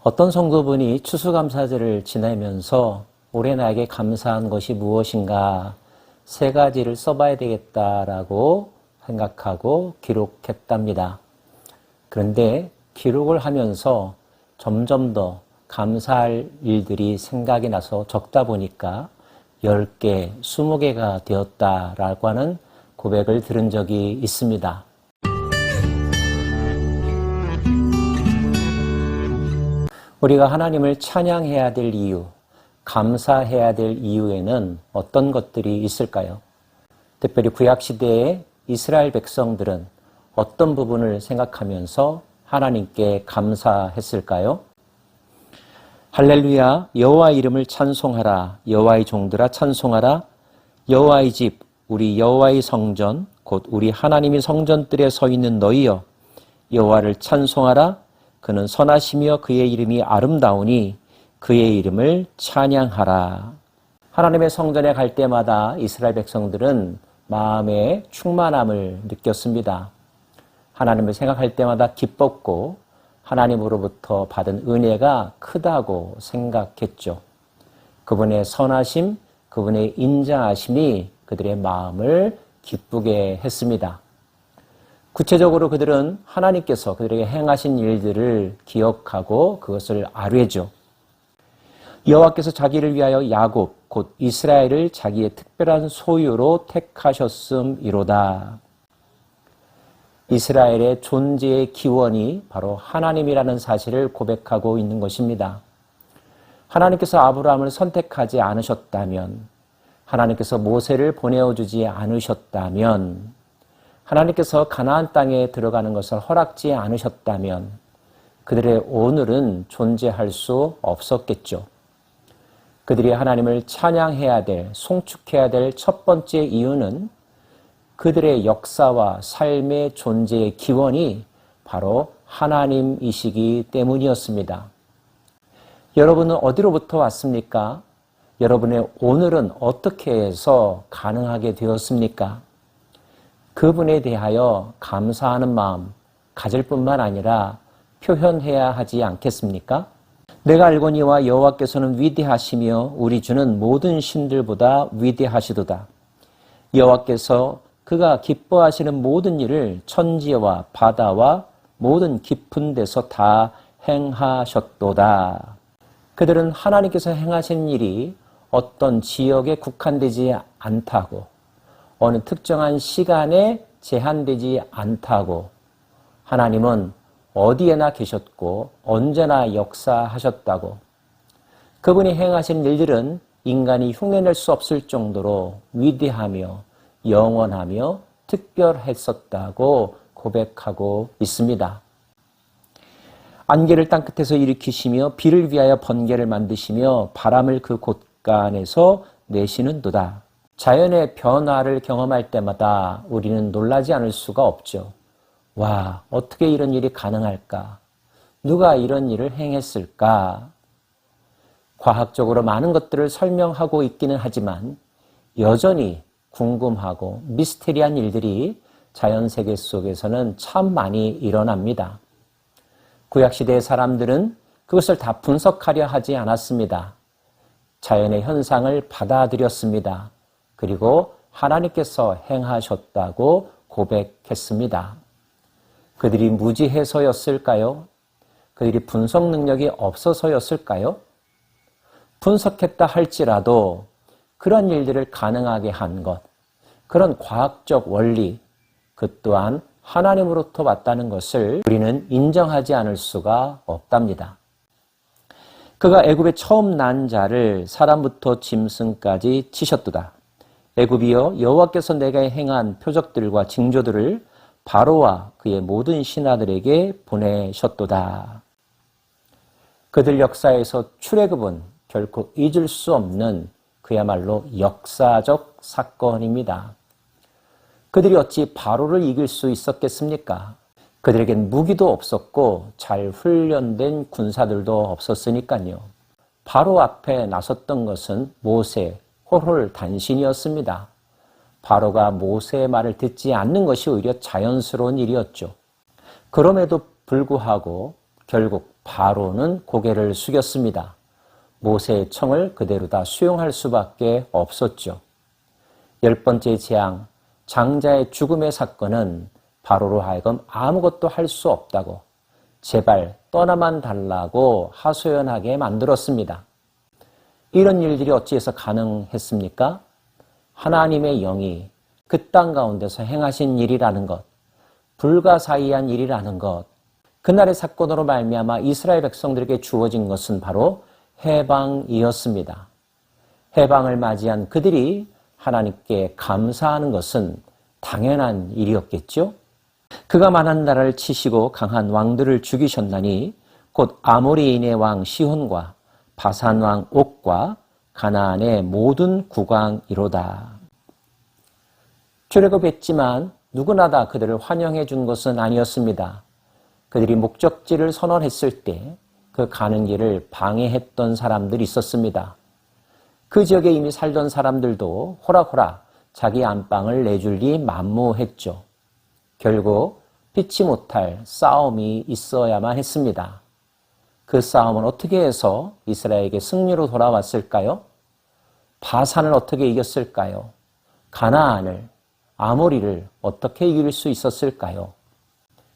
어떤 성도분이 추수감사절을 지내면서 올해 나에게 감사한 것이 무엇인가 세 가지를 써봐야 되겠다라고 생각하고 기록했답니다. 그런데 기록을 하면서 점점 더 감사할 일들이 생각이 나서 적다 보니까 10개, 20개가 되었다라고 하는 고백을 들은 적이 있습니다. 우리가 하나님을 찬양해야 될 이유, 감사해야 될 이유에는 어떤 것들이 있을까요? 특별히 구약시대의 이스라엘 백성들은 어떤 부분을 생각하면서 하나님께 감사했을까요? 할렐루야, 여호와 이름을 찬송하라, 여호와의 종들아 찬송하라, 여호와의 집, 우리 여호와의 성전, 곧 우리 하나님의 성전들에 서 있는 너희여, 여호와를 찬송하라, 그는 선하시며 그의 이름이 아름다우니 그의 이름을 찬양하라. 하나님의 성전에 갈 때마다 이스라엘 백성들은 마음의 충만함을 느꼈습니다. 하나님을 생각할 때마다 기뻤고 하나님으로부터 받은 은혜가 크다고 생각했죠. 그분의 선하심, 그분의 인자하심이 그들의 마음을 기쁘게 했습니다. 구체적으로 그들은 하나님께서 그들에게 행하신 일들을 기억하고 그것을 아뢰죠. 여호와께서 자기를 위하여 야곱, 곧 이스라엘을 자기의 특별한 소유로 택하셨음이로다. 이스라엘의 존재의 기원이 바로 하나님이라는 사실을 고백하고 있는 것입니다. 하나님께서 아브라함을 선택하지 않으셨다면, 하나님께서 모세를 보내어주지 않으셨다면, 하나님께서 가나안 땅에 들어가는 것을 허락지 않으셨다면 그들의 오늘은 존재할 수 없었겠죠. 그들이 하나님을 찬양해야 될, 송축해야 될 첫 번째 이유는 그들의 역사와 삶의 존재의 기원이 바로 하나님이시기 때문이었습니다. 여러분은 어디로부터 왔습니까? 여러분의 오늘은 어떻게 해서 가능하게 되었습니까? 그분에 대하여 감사하는 마음 가질 뿐만 아니라 표현해야 하지 않겠습니까? 내가 알거니와 여호와께서는 위대하시며 우리 주는 모든 신들보다 위대하시도다. 여호와께서 그가 기뻐하시는 모든 일을 천지와 바다와 모든 깊은 데서 다 행하셨도다. 그들은 하나님께서 행하신 일이 어떤 지역에 국한되지 않다고, 어느 특정한 시간에 제한되지 않다고, 하나님은 어디에나 계셨고 언제나 역사하셨다고, 그분이 행하신 일들은 인간이 흉내낼 수 없을 정도로 위대하며 영원하며 특별했었다고 고백하고 있습니다. 안개를 땅끝에서 일으키시며 비를 위하여 번개를 만드시며 바람을 그 곳간에서 내시는도다. 자연의 변화를 경험할 때마다 우리는 놀라지 않을 수가 없죠. 와, 어떻게 이런 일이 가능할까? 누가 이런 일을 행했을까? 과학적으로 많은 것들을 설명하고 있기는 하지만 여전히 궁금하고 미스테리한 일들이 자연세계 속에서는 참 많이 일어납니다. 구약시대의 사람들은 그것을 다 분석하려 하지 않았습니다. 자연의 현상을 받아들였습니다. 그리고 하나님께서 행하셨다고 고백했습니다. 그들이 무지해서였을까요? 그들이 분석 능력이 없어서였을까요? 분석했다 할지라도 그런 일들을 가능하게 한 것, 그런 과학적 원리, 그 또한 하나님으로부터 왔다는 것을 우리는 인정하지 않을 수가 없답니다. 그가 애굽에 처음 난 자를 사람부터 짐승까지 치셨도다. 애굽이여, 여호와께서 내게 행한 표적들과 징조들을 바로와 그의 모든 신하들에게 보내셨도다. 그들 역사에서 출애굽은 결코 잊을 수 없는 그야말로 역사적 사건입니다. 그들이 어찌 바로를 이길 수 있었겠습니까? 그들에겐 무기도 없었고 잘 훈련된 군사들도 없었으니까요. 바로 앞에 나섰던 것은 모세, 홀홀단신이었습니다. 바로가 모세의 말을 듣지 않는 것이 오히려 자연스러운 일이었죠. 그럼에도 불구하고 결국 바로는 고개를 숙였습니다. 모세의 청을 그대로 다 수용할 수밖에 없었죠. 10번째 재앙, 장자의 죽음의 사건은 바로로 하여금 아무것도 할 수 없다고 제발 떠나만 달라고 하소연하게 만들었습니다. 이런 일들이 어찌해서 가능했습니까? 하나님의 영이 그 땅 가운데서 행하신 일이라는 것, 불가사의한 일이라는 것, 그날의 사건으로 말미암아 이스라엘 백성들에게 주어진 것은 바로 해방이었습니다. 해방을 맞이한 그들이 하나님께 감사하는 것은 당연한 일이었겠죠. 그가 많은 나라를 치시고 강한 왕들을 죽이셨나니 곧 아모리인의 왕 시혼과 바산 왕 옥과 가나안의 모든 국왕이로다. 출애굽했지만 누구나 다 그들을 환영해 준 것은 아니었습니다. 그들이 목적지를 선언했을 때 그 가는 길을 방해했던 사람들이 있었습니다. 그 지역에 이미 살던 사람들도 호락호락 자기 안방을 내줄리 만무했죠. 결국 피치 못할 싸움이 있어야만 했습니다. 그 싸움은 어떻게 해서 이스라엘에게 승리로 돌아왔을까요? 바산을 어떻게 이겼을까요? 가나안을, 아모리를 어떻게 이길 수 있었을까요?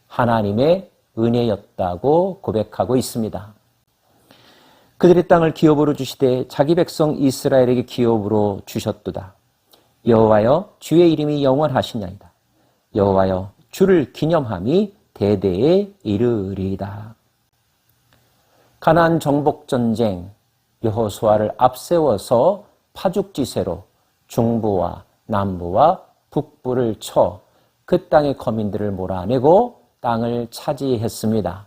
하나님의 은혜였다고 고백하고 있습니다. 그들의 땅을 기업으로 주시되 자기 백성 이스라엘에게 기업으로 주셨도다. 여호와여 주의 이름이 영원하시나이다. 여호와여 주를 기념함이 대대에 이르리이다. 가나안 정복전쟁, 여호수아를 앞세워서 파죽지세로 중부와 남부와 북부를 쳐 그 땅의 거민들을 몰아내고 땅을 차지했습니다.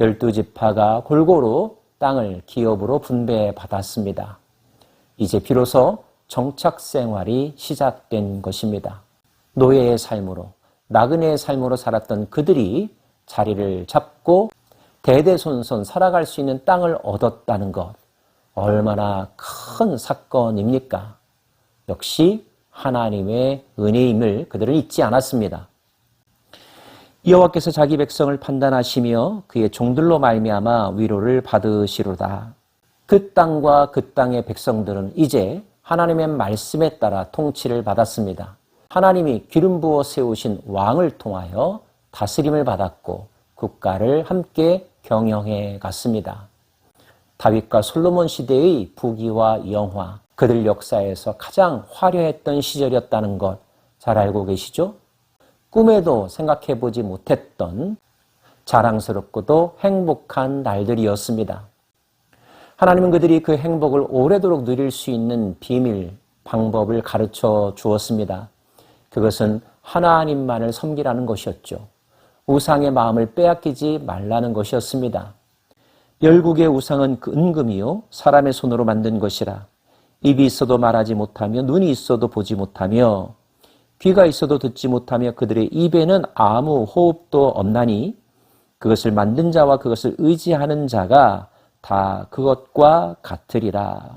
12지파가 골고루 땅을 기업으로 분배받았습니다. 이제 비로소 정착생활이 시작된 것입니다. 노예의 삶으로, 나그네의 삶으로 살았던 그들이 자리를 잡고 대대손손 살아갈 수 있는 땅을 얻었다는 것, 얼마나 큰 사건입니까? 역시 하나님의 은혜임을 그들은 잊지 않았습니다. 여호와께서 자기 백성을 판단하시며 그의 종들로 말미암아 위로를 받으시로다. 그 땅과 그 땅의 백성들은 이제 하나님의 말씀에 따라 통치를 받았습니다. 하나님이 기름 부어 세우신 왕을 통하여 다스림을 받았고 국가를 함께 경영해 갔습니다. 다윗과 솔로몬 시대의 부귀와 영화, 그들 역사에서 가장 화려했던 시절이었다는 것 잘 알고 계시죠? 꿈에도 생각해보지 못했던 자랑스럽고도 행복한 날들이었습니다. 하나님은 그들이 그 행복을 오래도록 누릴 수 있는 비밀, 방법을 가르쳐 주었습니다. 그것은 하나님만을 섬기라는 것이었죠. 우상의 마음을 빼앗기지 말라는 것이었습니다. 열국의 우상은 은금이요 사람의 손으로 만든 것이라. 입이 있어도 말하지 못하며 눈이 있어도 보지 못하며 귀가 있어도 듣지 못하며 그들의 입에는 아무 호흡도 없나니 그것을 만든 자와 그것을 의지하는 자가 다 그것과 같으리라.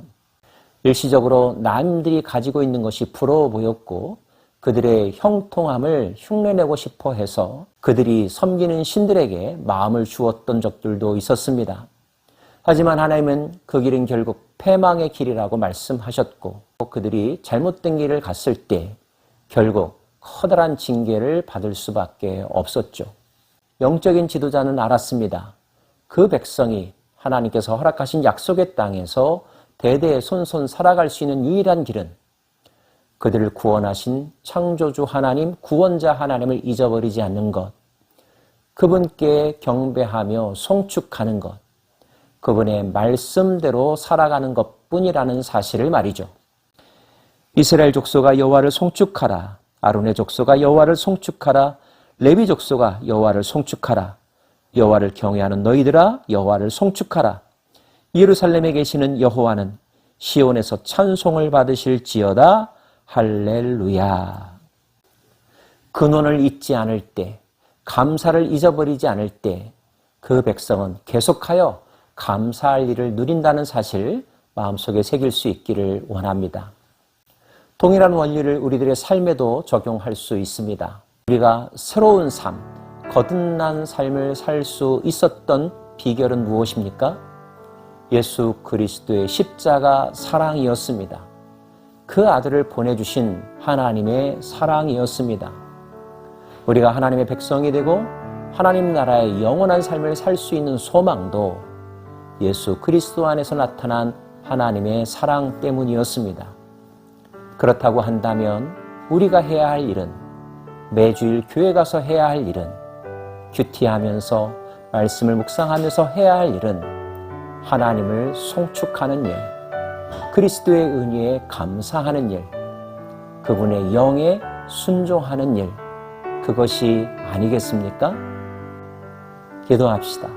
일시적으로 남들이 가지고 있는 것이 부러워 보였고 그들의 형통함을 흉내내고 싶어 해서 그들이 섬기는 신들에게 마음을 주었던 적들도 있었습니다. 하지만 하나님은 그 길은 결국 패망의 길이라고 말씀하셨고 그들이 잘못된 길을 갔을 때 결국 커다란 징계를 받을 수밖에 없었죠. 영적인 지도자는 알았습니다. 그 백성이 하나님께서 허락하신 약속의 땅에서 대대손손 살아갈 수 있는 유일한 길은 그들을 구원하신 창조주 하나님, 구원자 하나님을 잊어버리지 않는 것, 그분께 경배하며 송축하는 것, 그분의 말씀대로 살아가는 것뿐이라는 사실을 말이죠. 이스라엘 족속아 여호와를 송축하라. 아론의 족속아 여호와를 송축하라. 레위 족속아 여호와를 송축하라. 여호와를 경외하는 너희들아 여호와를 송축하라. 예루살렘에 계시는 여호와는 시온에서 찬송을 받으실지어다. 할렐루야. 근원을 잊지 않을 때, 감사를 잊어버리지 않을 때 그 백성은 계속하여 감사할 일을 누린다는 사실 마음속에 새길 수 있기를 원합니다. 동일한 원리를 우리들의 삶에도 적용할 수 있습니다. 우리가 새로운 삶, 거듭난 삶을 살 수 있었던 비결은 무엇입니까? 예수 그리스도의 십자가 사랑이었습니다. 그 아들을 보내주신 하나님의 사랑이었습니다. 우리가 하나님의 백성이 되고 하나님 나라의 영원한 삶을 살 수 있는 소망도 예수 그리스도 안에서 나타난 하나님의 사랑 때문이었습니다. 그렇다고 한다면 우리가 해야 할 일은, 매주일 교회 가서 해야 할 일은, 큐티하면서 말씀을 묵상하면서 해야 할 일은 하나님을 송축하는 일, 그리스도의 은혜에 감사하는 일, 그분의 영에 순종하는 일, 그것이 아니겠습니까? 기도합시다.